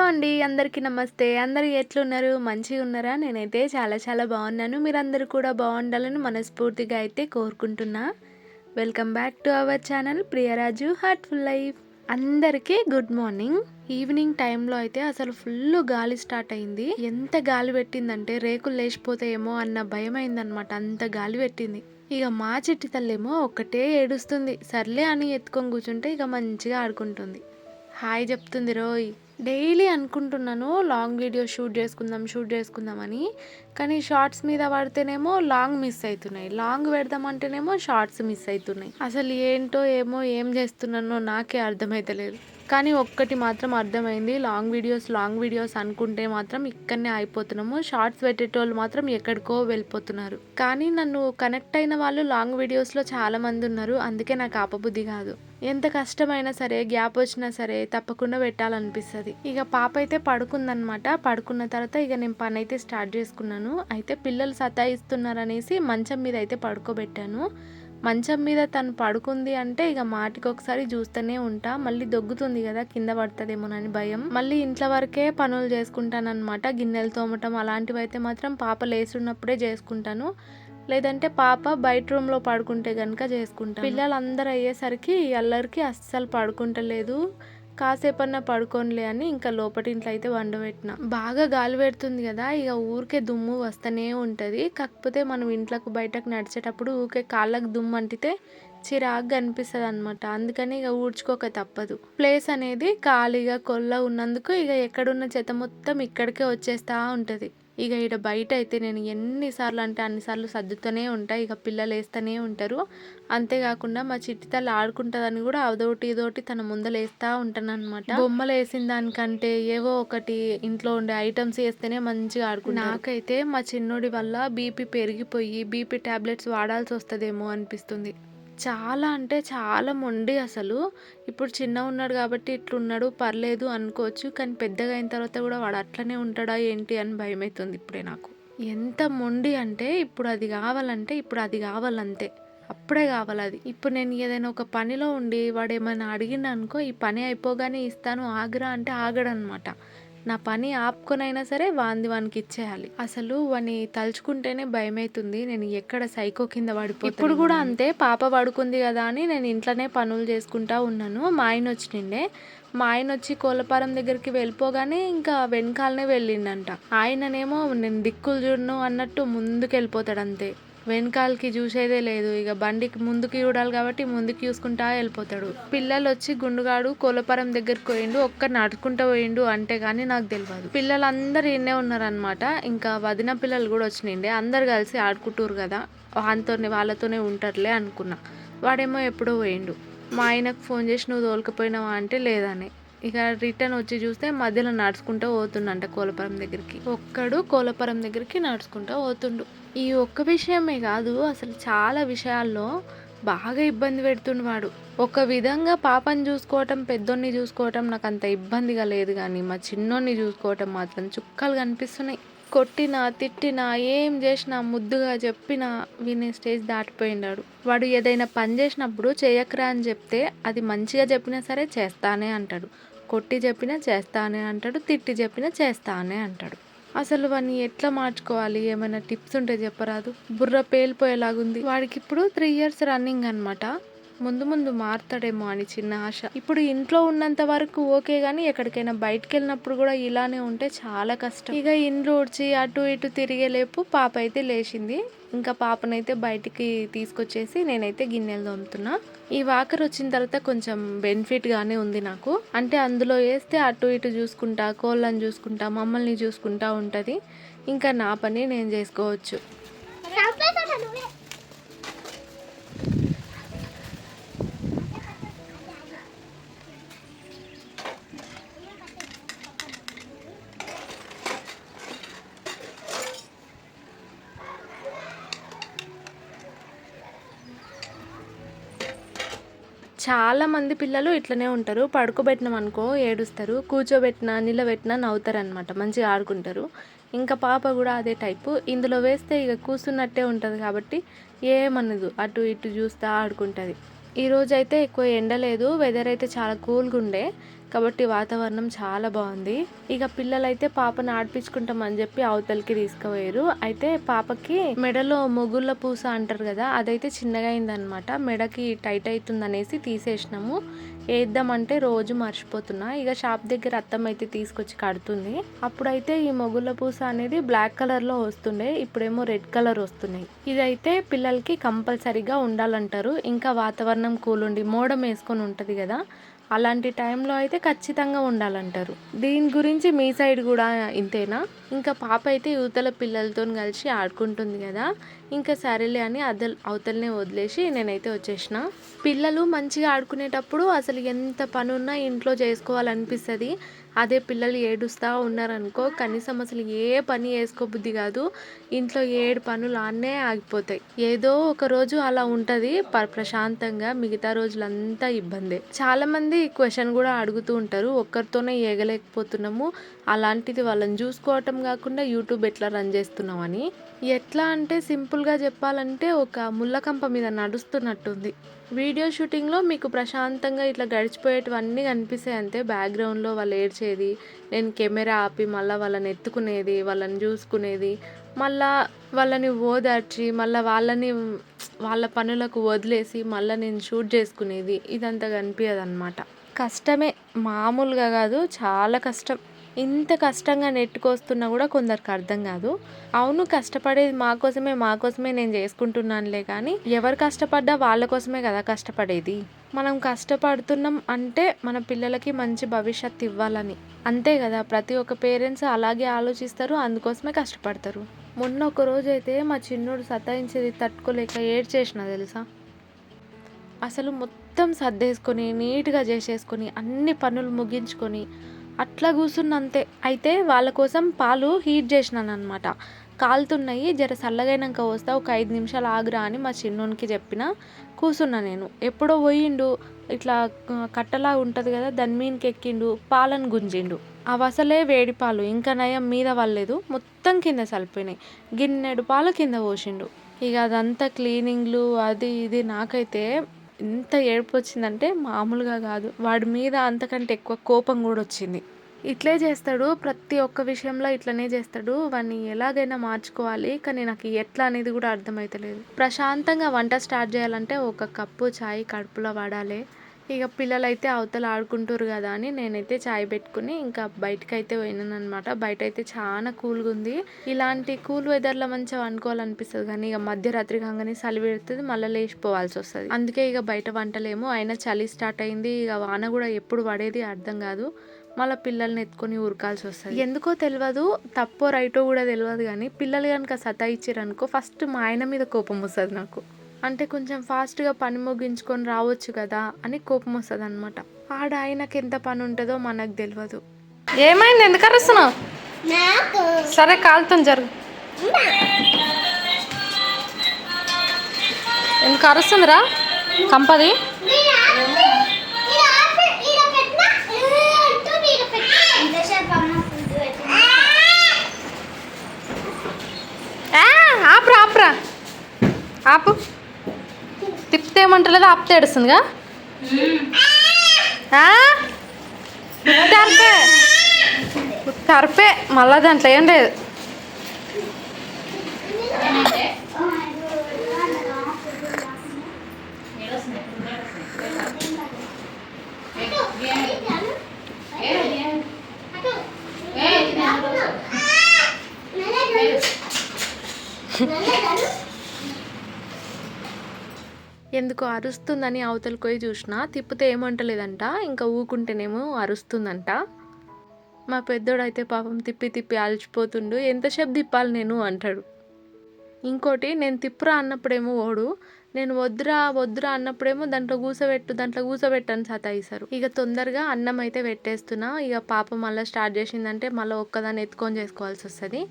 అండి. అందరికీ నమస్తే. అందరూ ఎట్లున్నారు? మంచిగున్నారా? నేనైతే చాలా చాలా బాగున్నాను. మీరందరూ కూడా బాగుండాలని మనస్ఫూర్తిగా అయితే కోరుకుంటున్నా. Welcome back to our channel Priyaraju heartful life. అందరికీ గుడ్ మార్నింగ్. ఈవినింగ్ టైంలో అయితే అసలు ఫుల్ గాలి స్టార్ట్ అయింది. ఎంత గాలి పెట్టిందంటే రేకులు లేచిపోతాయేమో అన్న భయమైందనమాట. అంత గాలి పెట్టింది. ఇక మా చిట్టి తల్లేమో ఒక్కటే ఏడుస్తుంది. సర్లే అని ఎత్తుకొని కూర్చుంటే ఇక మంచిగా ఆడుకుంటుంది. హాయ్ చెప్తుంది రోయ్. డైలీ అనుకుంటున్నాను లాంగ్ వీడియో షూట్ చేసుకుందామని. కానీ షార్ట్స్ మీద పడితేనేమో లాంగ్ మిస్ అవుతున్నాయి, లాంగ్ పెడదామంటేనేమో షార్ట్స్ మిస్ అవుతున్నాయి. అసలు ఏంటో ఏమో ఏం చేస్తున్నానో నాకే అర్థమైతలేదు. కానీ ఒక్కటి మాత్రం అర్థమైంది, లాంగ్ వీడియోస్ అనుకుంటే మాత్రం ఇక్కడనే అయిపోతున్నాము. షార్ట్స్ పెట్టేటోళ్ళు మాత్రం ఎక్కడికో వెళ్ళిపోతున్నారు. కానీ నన్ను కనెక్ట్ అయిన వాళ్ళు లాంగ్ వీడియోస్లో చాలా మంది ఉన్నారు. అందుకే నాకు ఆపబుద్ధి కాదు. ఎంత కష్టమైనా సరే, గ్యాప్ వచ్చినా సరే తప్పకుండా పెట్టాలనిపిస్తుంది. ఇక పాప అయితే పడుకుందనమాట. పడుకున్న తర్వాత ఇక నేను పని అయితే స్టార్ట్ చేసుకున్నాను. అయితే పిల్లలు సతాయిస్తున్నారనేసి మంచం మీద అయితే పడుకోబెట్టాను. మంచం మీద తను పడుకుంది అంటే ఇక మాటికి ఒకసారి చూస్తూనే ఉంటా. మళ్ళీ దొగ్గుతుంది కదా, కింద పడుతుందేమోనని భయం. మళ్ళీ ఇంట్లో వరకే పనులు చేసుకుంటానన్నమాట. గిన్నెలు తోమటం అలాంటివి అయితే మాత్రం పాప లేచున్నప్పుడే చేసుకుంటాను. లేదంటే పాప బయట రూమ్లో పడుకుంటే కనుక చేసుకుంటాను. పిల్లలందరూ అయ్యేసరికి అల్లరికి అస్సలు పడుకుంటలేదు. కాసేపన్నా పడుకోనిలే అని ఇంకా లోపటింట్లో అయితే వండబెట్టిన. బాగా గాలి పెడుతుంది కదా, ఇక ఊరికే దుమ్ము వస్తూనే ఉంటుంది. కాకపోతే మనం ఇంట్లోకి బయటకు నడిచేటప్పుడు ఊరికే కాళ్ళకు దుమ్ము అంటితే చిరాగ్గా అనిపిస్తుంది అనమాట. అందుకని ఇక ఊడ్చుకోక తప్పదు. ప్లేస్ అనేది ఖాళీగా కొల్ల ఉన్నందుకు ఇక ఎక్కడున్న చెత్త మొత్తం ఇక్కడికే వచ్చేస్తూ ఉంటుంది. ఇక ఇక్కడ బయట అయితే నేను ఎన్నిసార్లు అంటే అన్నిసార్లు సర్దుతూనే ఉంటా. ఇక పిల్లలు వేస్తూనే ఉంటారు. అంతేకాకుండా మా చిట్టి తల్లి ఆడుకుంటుందని కూడా అదోటి ఇదోటి తన ముందర వేస్తూ ఉంటాను అనమాట. బొమ్మలు వేసిన దానికంటే ఏవో ఒకటి ఇంట్లో ఉండే ఐటమ్స్ వేస్తేనే మంచిగా ఆడుకుంటారు. నాకైతే మా చిన్నోడి వల్ల బీపీ పెరిగిపోయి బీపీ టాబ్లెట్స్ వాడాల్సి వస్తుందేమో అనిపిస్తుంది. చాలా అంటే చాలా మొండి అసలు. ఇప్పుడు చిన్న ఉన్నాడు కాబట్టి ఇట్లున్నాడు, పర్లేదు అనుకోవచ్చు. కానీ పెద్దగా అయిన తర్వాత కూడా వాడు అట్లనే ఉంటాడా ఏంటి అని భయమవుతుంది ఇప్పుడే నాకు. ఎంత మొండి అంటే ఇప్పుడు అది కావాలంటే ఇప్పుడు అది కావాలంతే, అప్పుడే కావాలి అది. ఇప్పుడు నేను ఏదైనా ఒక పనిలో ఉండి వాడు ఏమైనా అడిగిండు అనుకో, ఈ పని అయిపోగానే ఇస్తాను ఆగురా అంటే ఆగడనమాట. నా పని ఆపుకొనైనా సరే వానికి ఇచ్చేయాలి. అసలు వాని తలుచుకుంటేనే భయమవుతుంది. నేను ఎక్కడ సైకో కింద పడిపోతాను. ఇప్పుడు కూడా అంతే, పాప పడుకుంది కదా అని నేను ఇంట్లోనే పనులు చేసుకుంటా ఉన్నాను. మా ఆయన వచ్చిండే. మా ఆయన వచ్చి కోళ్ళపారం దగ్గరికి వెళ్ళిపోగానే ఇంకా వెనకాలనే వెళ్ళిండంట. ఆయననేమో నేను దిక్కులు చూడను అన్నట్టు ముందుకు వెళ్ళిపోతాడు అంతే. వెనకాలకి చూసేదే లేదు. ఇక బండికి ముందుకు చూడాలి కాబట్టి ముందుకు చూసుకుంటా వెళ్ళిపోతాడు. పిల్లలు వచ్చి గుండుగాడు కోలపారం దగ్గరికి పోయిండు, నడుచుకుంటూ పోయిండు అంటే కానీ నాకు తెలియదు. పిల్లలందరూ ఇన్నే ఉన్నారనమాట. ఇంకా వదిన పిల్లలు కూడా వచ్చినాయండి. అందరు కలిసి ఆడుకుంటారు కదా, వాళ్ళతోనే ఉంటారులే అనుకున్నా. వాడేమో ఎప్పుడో పోయిండు. మా ఆయనకు ఫోన్ చేసి నువ్వు తోలుకపోయినావా అంటే లేదని. ఇక రిటర్న్ వచ్చి చూస్తే మధ్యలో నడుచుకుంటూ పోతుండంట కోలపురం దగ్గరికి. కోలపురం దగ్గరికి నడుచుకుంటూ పోతుండు. ఈ ఒక్క విషయమే కాదు, అసలు చాలా విషయాల్లో బాగా ఇబ్బంది పెడుతుండు వాడు. ఒక విధంగా పాపని చూసుకోవటం, పెద్దోన్ని చూసుకోవటం నాకు అంత ఇబ్బందిగా లేదు. కానీ మా చిన్నోన్ని చూసుకోవటం మాత్రం చుక్కలు కనిపిస్తున్నాయి. కొట్టినా తిట్టినా ఏం చేసినా ముద్దుగా చెప్పినా వినే స్టేజ్ దాటిపోయినాడు. వాడు ఏదైనా పని చేసినప్పుడు చేయకరా అని చెప్తే అది మంచిగా చెప్పినా సరే చేస్తానే అంటాడు. కొట్టి చెప్పినా చేస్తానే అంటాడు. తిట్టి చెప్పినా చేస్తానే అంటాడు. అసలు వాడిని ఎట్లా మార్చుకోవాలి? ఏమైనా టిప్స్ ఉంటే చెప్పరాదు? బుర్ర పేలిపోయేలాగుంది. వాడికి ఇప్పుడు 3 years రన్నింగ్ అనమాట. ముందు ముందు మారుతాడేమో అని చిన్న ఆశ. ఇప్పుడు ఇంట్లో ఉన్నంత వరకు ఓకే, కానీ ఎక్కడికైనా బయటకు వెళ్ళినప్పుడు కూడా ఇలానే ఉంటే చాలా కష్టం. ఇక ఇండ్లు ఊడ్చి అటు ఇటు తిరిగేలేపు పాప అయితే లేచింది. ఇంకా పాపనైతే బయటికి తీసుకొచ్చేసి నేనైతే గిన్నెలు తోముతున్నా. ఈ వాకర్ వచ్చిన తర్వాత కొంచెం బెనిఫిట్గానే ఉంది నాకు. అంటే అందులో వేస్తే అటు ఇటు చూసుకుంటా, కోళ్ళని చూసుకుంటా, మమ్మల్ని చూసుకుంటా ఉంటుంది. ఇంకా నా పని నేను చేసుకోవచ్చు. చాలా మంది పిల్లలు ఇట్లనే ఉంటారు. పడుకోబెట్టినాం అనుకో ఏడుస్తారు, కూర్చోబెట్టినా నిలబెట్టినా నవ్వుతారు అనమాట, మంచిగా ఆడుకుంటారు. ఇంకా పాప కూడా అదే టైపు. ఇందులో వేస్తే ఇక కూర్చున్నట్టే ఉంటుంది కాబట్టి ఏమన్నదు, అటు ఇటు చూస్తూ ఆడుకుంటుంది. ఈరోజు అయితే ఎక్కువ ఎండ లేదు, వెదర్ అయితే చాలా కూల్గా ఉండే. కాబట్టి వాతావరణం చాలా బాగుంది. ఇక పిల్లలైతే పాపను ఆడిపించుకుంటామని చెప్పి అవతలకి తీసుకుపోయారు. అయితే పాపకి మెడలో మొగుళ్ళ పూస అంటారు కదా, అదైతే చిన్నగా అయిందనమాట. మెడకి టైట్ అవుతుందనేసి తీసేసినాము. వేద్దామంటే రోజు మర్చిపోతున్నా. ఇక షాప్ దగ్గర అత్తమ్మ అయితే తీసుకొచ్చి కడుతుంది. అప్పుడైతే ఈ మొగుళ్ళ పూస అనేది బ్లాక్ కలర్లో వస్తుండే, ఇప్పుడేమో రెడ్ కలర్ వస్తున్నాయి. ఇదైతే పిల్లలకి కంపల్సరీగా ఉండాలంటారు. ఇంకా వాతావరణం కూల్ ఉండి మోడం వేసుకొని ఉంటుంది కదా, అలాంటి టైంలో అయితే ఖచ్చితంగా ఉండాలంటారు. దీని గురించి మీ సైడ్ కూడా ఇంతేనా? ఇంకా పాప అయితే యువతల పిల్లలతో కలిసి ఆడుకుంటుంది కదా, ఇంకా సరేలే అని అవతలనే వదిలేసి నేనైతే వచ్చేసిన. పిల్లలు మంచిగా ఆడుకునేటప్పుడు అసలు ఎంత పని ఉన్నా ఇంట్లో చేసుకోవాలనిపిస్తుంది. అదే పిల్లలు ఏడుస్తూ ఉన్నారనుకో, కనీసం అసలు ఏ పని చేసుకోబుద్ధి కాదు. ఇంట్లో 7 పనులు ఆన్నే ఆగిపోతాయి. ఏదో ఒక రోజు అలా ఉంటుంది ప్రశాంతంగా, మిగతా రోజులంతా ఇబ్బందే. చాలామంది క్వశ్చన్ కూడా అడుగుతూ ఉంటారు, ఒక్కరితోనే ఏగలేకపోతున్నాము, అలాంటిది వాళ్ళని చూసుకోవటం కాకుండా యూట్యూబ్ ఎట్లా రన్ చేస్తున్నామని. ఎట్లా అంటే సింపుల్గా చెప్పాలంటే ఒక ముళ్ళకంప మీద నడుస్తున్నట్టుంది. వీడియో షూటింగ్లో మీకు ప్రశాంతంగా ఇట్లా గడిచిపోయేటివన్నీ కనిపిస్తాయి అంతే. బ్యాక్గ్రౌండ్లో వాళ్ళు ఏడ్చేది, నేను కెమెరా ఆపి మళ్ళీ వాళ్ళని ఎత్తుకునేది, వాళ్ళని చూసుకునేది, మళ్ళా వాళ్ళని ఓదార్చి మళ్ళీ వాళ్ళ పనులకు వదిలేసి మళ్ళీ నేను షూట్ చేసుకునేది, ఇదంతా కనిపించదు అనమాట. కష్టమే, మామూలుగా కాదు, చాలా కష్టం. ఇంత కష్టంగా నెట్టుకొస్తున్నా కూడా కొందరికి అర్థం కాదు. అవును, కష్టపడేది మాకోసమే నేను చేసుకుంటున్నానులే, కానీ ఎవరు కష్టపడ్డా వాళ్ళ కోసమే కదా కష్టపడేది. మనం కష్టపడుతున్నాం అంటే మన పిల్లలకి మంచి భవిష్యత్తు ఇవ్వాలని, అంతే కదా. ప్రతి ఒక్క పేరెంట్స్ అలాగే ఆలోచిస్తారు, అందుకోసమే కష్టపడతారు. మొన్న ఒక రోజు అయితే మా చిన్నోడు సతాయించేది తట్టుకోలేక ఏడ్చేసిన తెలుసా. అసలు మొత్తం సర్దేసుకొని నీట్గా చేసేసుకొని అన్ని పనులు ముగించుకొని అట్లా కూర్చున్నంతే. అయితే వాళ్ళ కోసం పాలు హీట్ చేసినాను అనమాట. కాలుతున్నాయి, జర చల్లగైనాక వస్తా, ఒక 5 నిమిషాలు ఆగురా అని మా చిన్నోనికి చెప్పిన. కూర్చున్నా నేను. ఎప్పుడో పోయిండు, ఇట్లా కట్టలా ఉంటుంది కదా, దాని మీదకి ఎక్కిండు, పాలను గుంజిండు. అవి అసలే వేడి పాలు, ఇంకా నయం మీద వాళ్ళలేదు, మొత్తం కింద చల్లిపోయినాయి. గిన్నెడు పాలు కింద పోసిండు. ఇక అదంతా క్లీనింగ్లు అది ఇది. నాకైతే ఎంత ఏడుపు వచ్చిందంటే మామూలుగా కాదు. వాడి మీద అంతకంటే ఎక్కువ కోపం కూడా వచ్చింది. ఇట్లే చేస్తాడు, ప్రతి ఒక్క విషయంలో ఇట్లనే చేస్తాడు. వాడిని ఎలాగైనా మార్చుకోవాలి, కానీ నాకు ఎట్లా అనేది కూడా అర్థమవుతలేదు. ప్రశాంతంగా వంట స్టార్ట్ చేయాలంటే ఒక కప్పు చాయ్ కడుపులో పడాలి. ఇక పిల్లలైతే అవతల ఆడుకుంటారు కదా అని నేనైతే చాయ్ పెట్టుకుని ఇంకా బయటకైతే పోయినాను అనమాట. బయట అయితే చాలా కూల్గా ఉంది. ఇలాంటి కూల్ వెదర్లో మంచిగా వండుకోవాలనిపిస్తుంది, కానీ ఇక మధ్యరాత్రి కాగానే చలి పెడుతుంది, మళ్ళీ లేచిపోవాల్సి వస్తుంది. అందుకే ఇక బయట వంటలేమో. అయినా చలి స్టార్ట్ అయింది, ఇక వాన కూడా ఎప్పుడు పడేది అర్థం కాదు. మళ్ళీ పిల్లల్ని ఎత్తుకొని ఉరకాల్సి వస్తుంది. ఎందుకో తెలియదు, తప్పో రైటో కూడా తెలియదు, కానీ పిల్లలు కనుక సతాయిచ్చారనుకో ఫస్ట్ మా ఆయన మీద కోపం వస్తుంది నాకు. అంటే కొంచెం ఫాస్ట్గా పని ముగించుకొని రావచ్చు కదా అని కోపం వస్తుంది అనమాట. ఆడ ఆయనకి ఎంత పని ఉంటుందో మనకు తెలియదు. ఏమైంది, ఎందుకు అరుస్తున్నావు? సరే కాలుతుంది, జరుగు. ఎందుకు అరుస్తుందిరా కంపది? ఆపురా ఆపు. తిప్పితే ఏమంటలేదు, ఆపితే ఏడుస్తుందిగా. తరపే మళ్ళా దాంట్లో ఏం లేదు. ఎందుకో అరుస్తుందని అవతలకి పోయి చూసిన, తిప్పితే ఏమంటలేదంట, ఇంకా ఊకుంటేనేమో అరుస్తుందంట. మా పెద్దోడైతే పాపం తిప్పి తిప్పి అలసిపోతుండు, ఎంతసేపు తిప్పాలి నేను అంటాడు. ఇంకోటి, నేను తిప్పురా అన్నప్పుడేమో ఓడు, నేను వద్దురా అన్నప్పుడేమో దాంట్లో కూసబెట్టు అని సతాయిస్తారు. ఇక తొందరగా అన్నం అయితే పెట్టేస్తున్నా. ఇక పాప మళ్ళీ స్టార్ట్ చేసిందంటే మళ్ళీ ఒక్కదాన్ని ఎత్తుకొని చేసుకోవాల్సి వస్తుంది.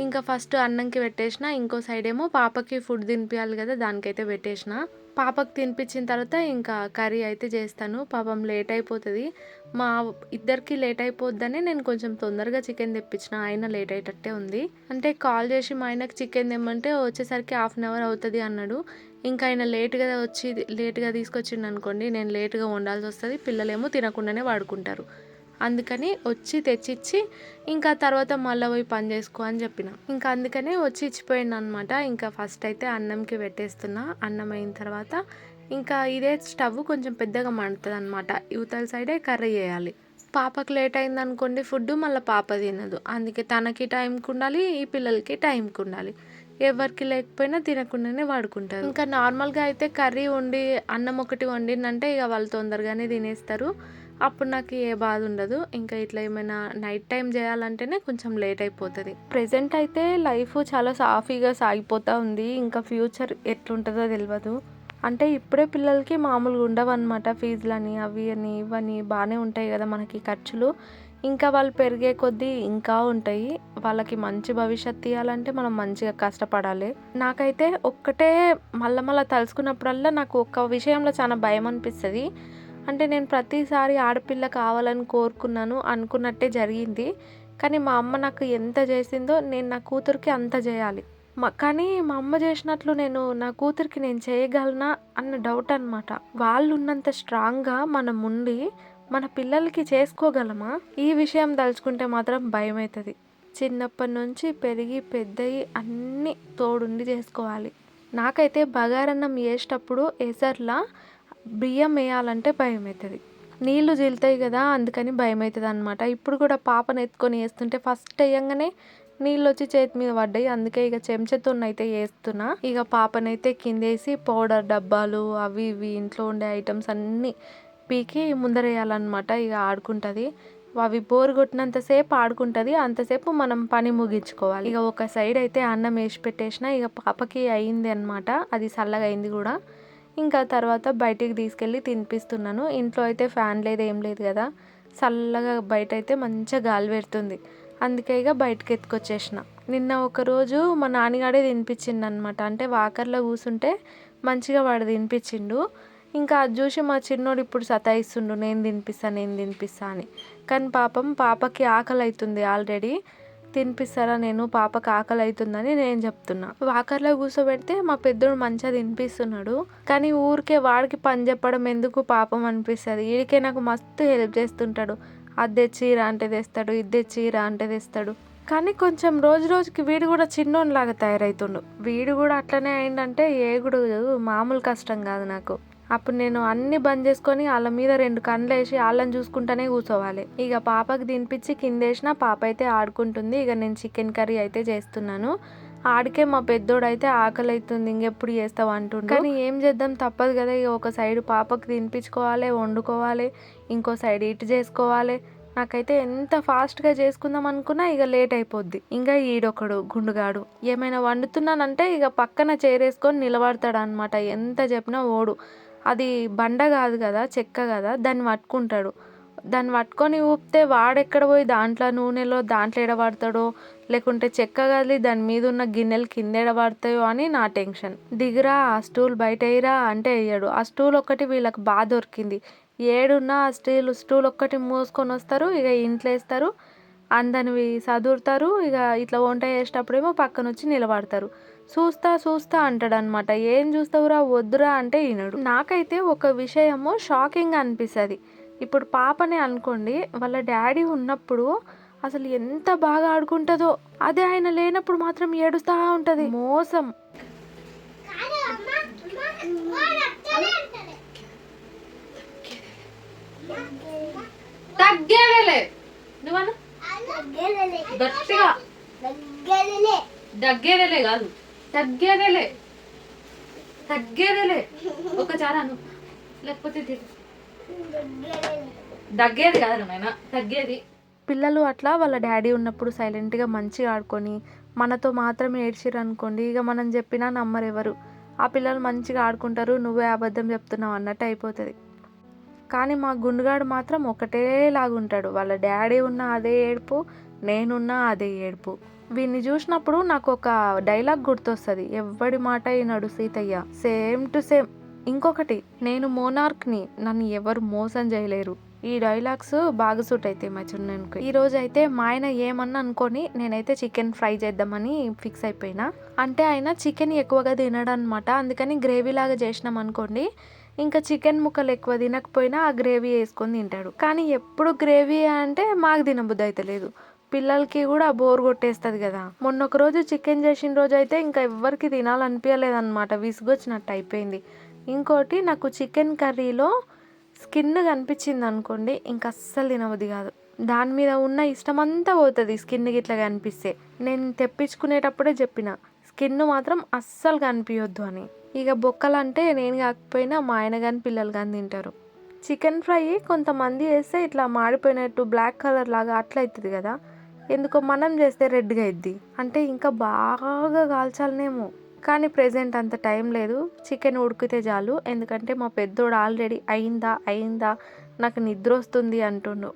ఇంకా ఫస్ట్ అన్నంకి పెట్టేసిన, ఇంకో సైడ్ ఏమో పాపకి ఫుడ్ తినిపించాలి కదా, దానికైతే పెట్టేసిన. పాపకు తినిపించిన తర్వాత ఇంకా కర్రీ అయితే చేస్తాను. పాపం లేట్ అయిపోతుంది, మా ఇద్దరికి లేట్ అయిపోద్దని నేను కొంచెం తొందరగా చికెన్ తెప్పించిన. ఆయన లేట్ అయ్యేటట్టే ఉంది. అంటే కాల్ చేసి మా ఆయనకు చికెన్ తెమ్మంటే వచ్చేసరికి 1/2 అవర్ అవుతుంది అన్నాడు. ఇంకా ఆయన లేట్గా తీసుకొచ్చిండు అనుకోండి, నేను లేట్గా వండాల్సి వస్తుంది, పిల్లలేమో తినకుండానే వాడుకుంటారు. అందుకని వచ్చి తెచ్చిచ్చి ఇంకా తర్వాత మళ్ళీ పోయి పని చేసుకో అని చెప్పిన. ఇంకా అందుకనే వచ్చి ఇచ్చిపోయిండు అనమాట. ఇంకా ఫస్ట్ అయితే అన్నంకి పెట్టేస్తున్నా. అన్నం అయిన తర్వాత ఇంకా ఇదే స్టవ్ కొంచెం పెద్దగా మండుతుంది అనమాట. యువతల సైడే కర్రీ చేయాలి. పాపకు లేట్ అయింది అనుకోండి ఫుడ్, మళ్ళీ పాప తినదు. అందుకే తనకి టైంకి ఉండాలి, ఈ పిల్లలకి టైంకి ఉండాలి. ఎవరికి లేకపోయినా తినకుండానే వాడుకుంటారు. ఇంకా నార్మల్గా అయితే కర్రీ వండి అన్నం ఒకటి వండిందంటే ఇక వాళ్ళు తొందరగానే తినేస్తారు. అప్పుడు నాకు ఏ బాధ ఉండదు. ఇంకా ఇట్లా ఏమైనా నైట్ టైం చేయాలంటేనే కొంచెం లేట్ అయిపోతుంది. ప్రెజెంట్ అయితే లైఫ్ చాలా సాఫీగా సాగిపోతూ ఉంది. ఇంకా ఫ్యూచర్ ఎట్లుంటుందో తెలియదు. అంటే ఇప్పుడే పిల్లలకి మామూలుగా ఉండవన్నమాట. ఫీజులని అవి అని ఇవని బాగానే ఉంటాయి కదా మనకి ఖర్చులు. ఇంకా వాళ్ళు పెరిగే కొద్దీ ఇంకా ఉంటాయి. వాళ్ళకి మంచి భవిష్యత్తు ఇవ్వాలంటే మనం మంచిగా కష్టపడాలి. నాకైతే ఒక్కటే మళ్ళీ తలుచుకున్నప్పుడల్లా నాకు ఒక్క విషయంలో చాలా భయం అనిపిస్తుంది. అంటే నేను ప్రతిసారి ఆడపిల్ల కావాలని కోరుకున్నాను, అనుకున్నట్టే జరిగింది. కానీ మా అమ్మ నాకు ఎంత చేసిందో నేను నా కూతురికి అంత చేయాలి. కానీ మా అమ్మ చేసినట్లు నా కూతురికి నేను చేయగలనా అన్న డౌట్ అనమాట. వాళ్ళు ఉన్నంత స్ట్రాంగ్గా మనం ఉండి మన పిల్లలకి చేసుకోగలమా? ఈ విషయం తలుచుకుంటే మాత్రం భయం అవుతుంది. చిన్నప్పటి నుంచి పెరిగి పెద్దయి అన్నీ తోడుండి చేసుకోవాలి. నాకైతే బగారన్నం వేసేటప్పుడు ఎసర్లా బియ్యం వేయాలంటే భయం అవుతుంది. నీళ్లు జిలుతాయి కదా, అందుకని భయం అవుతుంది అనమాట. ఇప్పుడు కూడా పాపను ఎత్తుకొని వేస్తుంటే ఫస్ట్ వేయంగానే నీళ్ళు వచ్చి చేతి మీద పడ్డాయి. అందుకే ఇక చెంచాతోనైతే వేస్తున్నా. ఇక పాపనైతే కిందేసి పౌడర్ డబ్బాలు అవి ఇవి ఇంట్లో ఉండే ఐటమ్స్ అన్నీ పీకి ముందరేయాలన్నమాట. ఇక ఆడుకుంటుంది. అవి బోరు కొట్టినంతసేపు ఆడుకుంటుంది, అంతసేపు మనం పని ముగించుకోవాలి. ఇక ఒక సైడ్ అయితే అన్నం వేసి పెట్టేసిన. ఇక పాపకి అయింది అనమాట, అది చల్లగా అయింది కూడా. ఇంకా తర్వాత బయటికి తీసుకెళ్ళి తినిపిస్తున్నాను. ఇంట్లో అయితే ఫ్యాన్ లేదు, ఏం లేదు కదా, చల్లగా బయట అయితే మంచిగా గాలి పెడుతుంది. అందుకే ఇక బయటకు ఎత్తుకొచ్చేసిన. నిన్న ఒకరోజు మా నాన్నగాడే తినిపించిండు అనమాట. అంటే వాకర్లో కూర్చుంటే మంచిగా వాడు తినిపించిండు. ఇంకా అది చూసి మా చిన్నోడు ఇప్పుడు సతాయిస్తుండు, నేను తినిపిస్తా అని. కానీ పాపకి ఆకలి అవుతుంది ఆల్రెడీ. తినిపిస్తారా, నేను పాపకి ఆకలి అవుతుందని నేను చెప్తున్నా. వాకర్లో కూర్చోబెడితే మా పెద్దోడు మంచిగా తినిపిస్తున్నాడు. కానీ ఊరికే వాడికి పని చెప్పడం ఎందుకు పాపం అనిపిస్తుంది. వీడికే నాకు మస్తు హెల్ప్ చేస్తుంటాడు. అది తెచ్చిరా అంటే తెస్తాడు, ఇది తెచ్చిరా అంటే తెస్తాడు. కానీ కొంచెం రోజుకి వీడు కూడా చిన్నోనిలాగా తయారవుతుండు. వీడు కూడా అట్లనే అయిందంటే ఏగుడు మామూలు కష్టం కాదు నాకు. అప్పుడు నేను అన్ని బంద్ చేసుకొని వాళ్ళ మీద 2 కళ్ళు వేసి వాళ్ళని చూసుకుంటూనే కూర్చోవాలి. ఇక పాపకి తినిపించి కిందేసిన పాప అయితే ఆడుకుంటుంది. ఇక నేను చికెన్ కర్రీ అయితే చేస్తున్నాను. ఆడికే మా పెద్దోడు అయితే ఆకలి అవుతుంది, ఇంకెప్పుడు చేస్తావు అంటుండు. కానీ ఏం చేద్దాం, తప్పదు కదా. ఇక ఒక సైడ్ పాపకి తినిపించుకోవాలి, వండుకోవాలి, ఇంకో సైడ్ ఇటు చేసుకోవాలి. నాకైతే ఎంత ఫాస్ట్గా చేసుకుందాం అనుకున్నా ఇక లేట్ అయిపోద్ది. ఇంకా ఈడొకడు గుండుగాడు ఏమైనా వండుతున్నానంటే ఇక పక్కన చేరేసుకొని నిలబడతాడు అనమాట. ఎంత చెప్పినా ఓడు. అది బండ కాదు కదా, చెక్క కదా, దాన్ని పట్టుకుంటాడు. దాన్ని పట్టుకొని ఊపితే వాడెక్కడ పోయి దాంట్లో నూనెలో దాంట్లో ఎడబడతాడో, లేకుంటే చెక్క కదిలి దాని మీద ఉన్న గిన్నెలు కింద ఎడబడతాయో అని నా టెన్షన్. దిగురా, ఆ స్టూల్ బయట వేయరా అంటే వేయడు. ఆ స్టూల్ ఒక్కటి వీళ్ళకి బాగా దొరికింది. ఏడున్నా ఆ స్టూల్ ఒక్కటి మోసుకొని వస్తారు. ఇక ఇంట్లో వేస్తారు, అందనివి చదువుతారు. ఇక ఇట్లా వంట చేసేటప్పుడేమో పక్కన వచ్చి నిలబడతారు. చూస్తా అంటాడు అనమాట. ఏం చూస్తావురా, వద్దురా అంటే వినడు. నాకైతే ఒక విషయము షాకింగ్ అనిపిస్తుంది. ఇప్పుడు పాపనే అనుకోండి, వాళ్ళ డాడీ ఉన్నప్పుడు అసలు ఎంత బాగా ఆడుకుంటుందో, అదే ఆయన లేనప్పుడు మాత్రం ఏడుస్తూ ఉంటుంది. మోసం. దగ్గేదేలే గట్టిగా, దగ్గేదేలే కాదు, తగ్గేదేలే ఒకసారి అను, లేకపోతే దగ్గేది కాదు నాయన, తగ్గేది. పిల్లలు అట్లా వాళ్ళ డాడీ ఉన్నప్పుడు సైలెంట్గా మంచిగా ఆడుకొని మనతో మాత్రమే ఏడ్చిరు అనుకోండి, ఇక మనం చెప్పినా నమ్మరు ఎవరు. ఆ పిల్లలు మంచిగా ఆడుకుంటారు, నువ్వే అబద్ధం చెప్తున్నావు అన్నట్టు అయిపోతుంది. కానీ మా గుండుగాడు మాత్రం ఒకటేలాగుంటాడు. వాళ్ళ డాడీ ఉన్న అదే ఏడుపు, నేనున్నా అదే ఏడుపు. వీడిని చూసినప్పుడు నాకు ఒక డైలాగ్ గుర్తొస్తుంది. ఎవ్వడి మాట వినడు సీతయ్య, సేమ్ టు సేమ్ ఇంకొకటి, నేను మోనార్క్ని, నన్ను ఎవరు మోసం చేయలేరు. ఈ డైలాగ్స్ బాగా సూట్ అవుతాయి మా చిన్నకి. ఈ రోజు అయితే మా ఆయన ఏమన్నా అనుకొని నేనైతే చికెన్ ఫ్రై చేద్దామని ఫిక్స్ అయిపోయినా. అంటే ఆయన చికెన్ ఎక్కువగా తినడు అనమాట. అందుకని గ్రేవీ లాగా చేసినాం అనుకోండి, ఇంకా చికెన్ ముక్కలు ఎక్కువ తినకపోయినా ఆ గ్రేవీ వేసుకొని తింటాడు. కానీ ఎప్పుడు గ్రేవీ అంటే మాకు తినబుద్ధి అయితే లేదు, పిల్లలకి కూడా బోర్ కొట్టేస్తుంది కదా. మొన్న ఒక రోజు చికెన్ చేసిన రోజు అయితే ఇంకా ఎవ్వరికి తినాలనిపించలేదు అనమాట, విసుగొచ్చినట్టు అయిపోయింది. ఇంకోటి, నాకు చికెన్ కర్రీలో స్కిన్ కనిపించింది అనుకోండి, ఇంకా అస్సలు తినబుద్ధి కాదు. దాని మీద ఉన్న ఇష్టం అంతా పోతుంది స్కిన్ గిట్లా కనిపిస్తే. నేను తెప్పించుకునేటప్పుడే చెప్పిన, స్కిన్ మాత్రం అస్సలు కనిపించొద్దు అని. ఇక బొక్కలు అంటే నేను కాకపోయినా మా ఆయన కానీ పిల్లలు కానీ తింటారు. చికెన్ ఫ్రై కొంతమంది వేస్తే ఇట్లా మాడిపోయినట్టు బ్లాక్ కలర్ లాగా అట్లా అవుతుంది కదా, ఎందుకో మనం చేస్తే రెడ్గా అవుద్ది. అంటే ఇంకా బాగా కాల్చాలనేమో, కానీ ప్రెజెంట్ అంత టైం లేదు, చికెన్ ఉడికితే చాలు. ఎందుకంటే మా పెద్దోడు ఆల్రెడీ అయిందా నాకు నిద్ర వస్తుంది అంటుండు.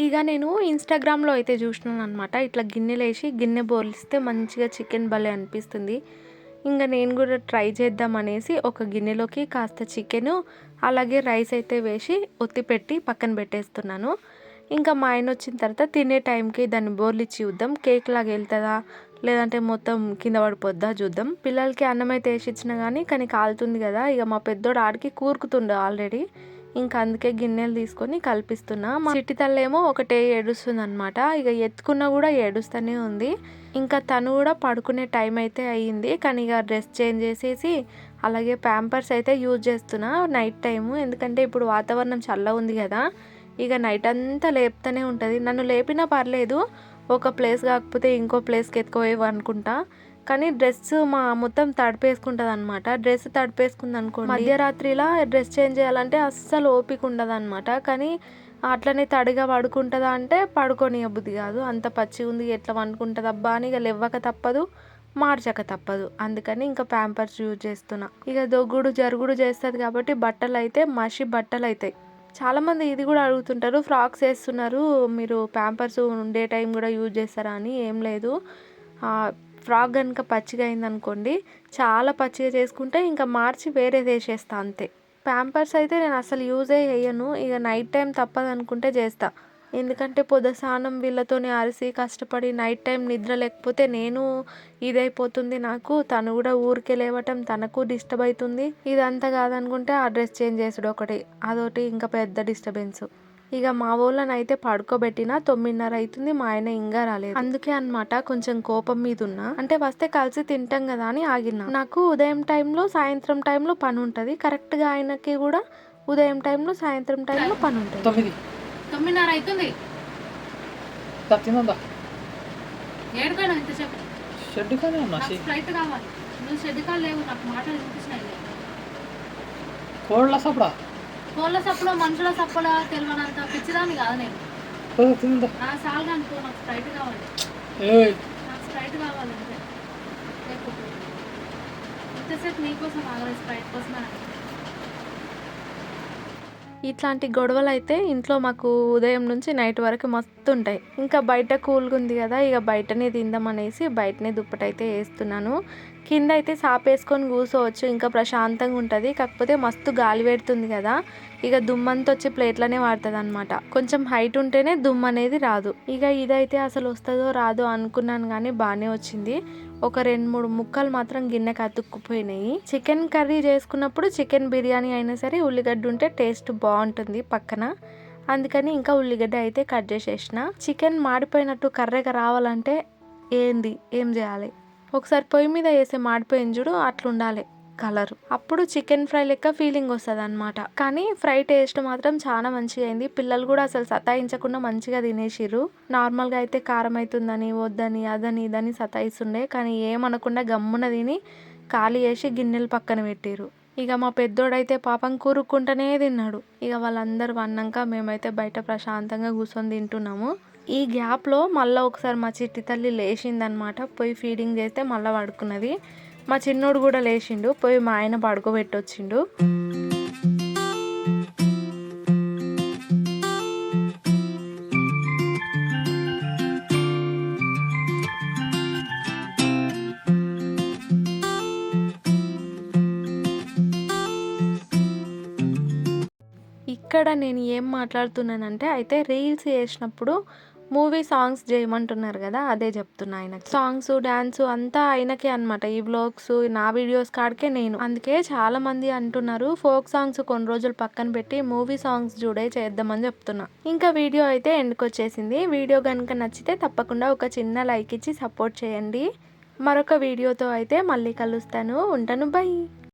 ఇక నేను ఇన్స్టాగ్రామ్లో అయితే చూసినాను అనమాట, ఇట్లా గిన్నెలు వేసి గిన్నె బోర్లిస్తే మంచిగా చికెన్ భలే అనిపిస్తుంది. ఇంకా నేను కూడా ట్రై చేద్దాం అనేసి ఒక గిన్నెలోకి కాస్త చికెను అలాగే రైస్ అయితే వేసి ఒత్తి పెట్టి పక్కన పెట్టేస్తున్నాను. ఇంకా మా ఆయన వచ్చిన తర్వాత తినే టైంకి దాన్ని బోర్లిచ్చి చూద్దాం, కేక్ లాగా వెళ్తుందా లేదంటే మొత్తం కింద పడిపోద్దా చూద్దాం. పిల్లలకి అన్నం అయితే వేసి ఇచ్చినా కానీ కాలుతుంది కదా. ఇక మా పెద్దోడు ఆడికి కూరుకుతుండే ఆల్రెడీ, ఇంకా అందుకే గిన్నెలు తీసుకొని కల్పిస్తున్నా. మా చిట్టి తల్లేమో ఒకటే ఏడుస్తుంది అనమాట, ఇక ఎత్తుకున్నా కూడా ఏడుస్తూనే ఉంది. ఇంకా తను కూడా పడుకునే టైం అయితే అయ్యింది, కానీ ఇక డ్రెస్ చేంజ్ చేసేసి అలాగే ప్యాంపర్స్ అయితే యూజ్ చేస్తున్నా నైట్ టైము. ఎందుకంటే ఇప్పుడు వాతావరణం చల్లగా ఉంది కదా, ఇక నైట్ అంతా లేపుతూనే ఉంటుంది. నన్ను లేపినా పర్లేదు, ఒక ప్లేస్ కాకపోతే ఇంకో ప్లేస్కి ఎత్తుకోవేవు అనుకుంటా, కానీ డ్రెస్ మొత్తం తడిపేసుకుంటుంది అనమాట. డ్రెస్ తడిపేసుకుంది అనుకోండి, మధ్యరాత్రిలా డ్రెస్ చేంజ్ చేయాలంటే అస్సలు ఓపిక ఉండదు అనమాట. కానీ అట్లనే తడిగా పడుకుంటుందా అంటే పడుకొని బుద్ధి కాదు, అంత పచ్చి ఉంది ఎట్లా వండుకుంటుంది అబ్బా అని ఇక లేవ్వక తప్పదు, మార్చక తప్పదు. అందుకని ఇంకా ప్యాంపర్స్ యూజ్ చేస్తున్నా. ఇక దొగ్గుడు జరుగుడు చేస్తుంది కాబట్టి బట్టలు అయితే మషి బట్టలు అవుతాయి. చాలామంది ఇది కూడా అడుగుతుంటారు, ఫ్రాక్స్ వేస్తున్నారు మీరు, ప్యాంపర్స్ ఉండే టైం కూడా యూజ్ చేస్తారా అని. ఏం లేదు, ఫ్రాక్ కనుక పచ్చిగా అయిందనుకోండి, చాలా పచ్చిగా చేసుకుంటే ఇంకా మార్చి వేరేది వేసేస్తా అంతే. ప్యాంపర్స్ అయితే నేను అసలు యూజే చేయను, ఇక నైట్ టైం తప్పదు అనుకుంటే చేస్తా. ఎందుకంటే పొద్దు స్నానం వీళ్ళతోనే అరిసి కష్టపడి నైట్ టైం నిద్ర లేకపోతే నేను ఇదైపోతుంది నాకు, తను కూడా ఊరికే లేవటం తనకు డిస్టర్బ్ అవుతుంది. ఇదంతా కాదనుకుంటే ఆ డ్రెస్ చేంజ్ చేసుడు ఒకటి, అదొకటి ఇంకా పెద్ద డిస్టర్బెన్స్. ఇక మా వాళ్ళని అయితే పడుకోబెట్టిన 9:30 అవుతుంది, మా ఆయన ఇంకా రాలేదు. అందుకే అనమాట కొంచెం కోపం మీద ఉన్నా, అంటే వస్తే కలిసి తింటాం కదా అని ఆగినా. నాకు ఉదయం టైంలో సాయంత్రం టైంలో పని ఉంటుంది, కరెక్ట్గా ఆయనకి కూడా ఉదయం టైంలో సాయంత్రం టైంలో పని ఉంటుంది. 9:30 అవుతుంది. ఏడుకోనా ఇంతసేపు? ఫ్లైట్ కావాలి, నువ్వు షెడ్ కాలు లేవు, నాకు మాటలు వినిపించినాయి. కోళ్ళ సప్పులో మనుషుల సప్పులో తెలియనంత పిచ్చిదాన్ని కాదు నేను. సాల్గా అనుకో, నాకు స్ప్రైట్ కావాలి, నాకు స్ప్రైట్ కావాలంటే. లేకపోతే ఇంతసేపు నీకోసం ఆగలేదు, స్ప్రైట్ కోసమే. ఇట్లాంటి గొడవలు అయితే ఇంట్లో మాకు ఉదయం నుంచి నైట్ వరకు మస్తు ఉంటాయి. ఇంకా బయట కూల్గా ఉంది కదా, ఇక బయటనే తిందామనేసి బయటనే దుప్పటైతే వేస్తున్నాను. కింద అయితే సాపేసుకొని కూర్చోవచ్చు, ఇంకా ప్రశాంతంగా ఉంటుంది. కాకపోతే మస్తు గాలి పెడుతుంది కదా, ఇక దుమ్మంతా వచ్చి ప్లేట్లనే వాడుతుంది అనమాట. కొంచెం హైట్ ఉంటేనే దుమ్ము అనేది రాదు. ఇక ఇదైతే అసలు వస్తుందో రాదో అనుకున్నాను కానీ బాగానే వచ్చింది. ఒక 2-3 ముక్కలు మాత్రం గిన్నెకి అతుక్కుపోయినాయి. చికెన్ కర్రీ చేసుకున్నప్పుడు చికెన్ బిర్యానీ అయినా సరే ఉల్లిగడ్డ ఉంటే టేస్ట్ బాగుంటుంది పక్కన, అందుకని ఇంకా ఉల్లిగడ్డ అయితే కట్ చేసేసిన. చికెన్ మాడిపోయినట్టు కర్రెగా రావాలంటే ఏం చేయాలి, ఒకసారి పొయ్యి మీద వేసే మాడిపోయిన చూడు అట్లా ఉండాలి కలర్, అప్పుడు చికెన్ ఫ్రై లెక్క ఫీలింగ్ వస్తుంది అనమాట. కానీ ఫ్రై టేస్ట్ మాత్రం చాలా మంచిగా అయింది. పిల్లలు కూడా అసలు సతాయించకుండా మంచిగా తినేసిర్రు. నార్మల్గా అయితే కారం అవుతుందని వద్దని అదని ఇదని సతాయిస్తుండే, కానీ ఏమనకుండా గమ్మున తిని ఖాళీ చేసి గిన్నెలు పక్కన పెట్టిర్రు. ఇక మా పెద్దోడైతే పాపం కూరుక్కుంటూనే తిన్నాడు. ఇక వాళ్ళందరూ అన్నాక మేమైతే బయట ప్రశాంతంగా కూర్చొని తింటున్నాము. ఈ గ్యాప్లో మళ్ళీ ఒకసారి మా చిట్టి తల్లి లేచిందనమాట, పోయి ఫీడింగ్ చేస్తే మళ్ళీ పడుకున్నది. మా చిన్నోడు కూడా లేచిండు, పోయి మా ఆయన పడుకోబెట్టొచ్చిండు. ఇక్కడ నేను ఏం మాట్లాడుతున్నానంటే అయితే రీల్స్ చేసినప్పుడు మూవీ సాంగ్స్ చేయమంటున్నారు కదా, అదే చెప్తున్నా. ఆయనకి సాంగ్స్ డాన్స్ అంతా ఆయనకే అనమాట. ఈ వ్లాగ్స్ నా వీడియోస్ కాడికే నేను. అందుకే చాలా మంది అంటున్నారు ఫోక్ సాంగ్స్ కొన్ని రోజులు పక్కన పెట్టి మూవీ సాంగ్స్ చూడే చేద్దామని చెప్తున్నా. ఇంకా వీడియో అయితే ఎండ్కి వచ్చేసింది. వీడియో కనుక నచ్చితే తప్పకుండా ఒక చిన్న లైక్ ఇచ్చి సపోర్ట్ చేయండి. మరొక వీడియోతో అయితే మళ్ళీ కలుస్తాను. ఉంటాను. బై.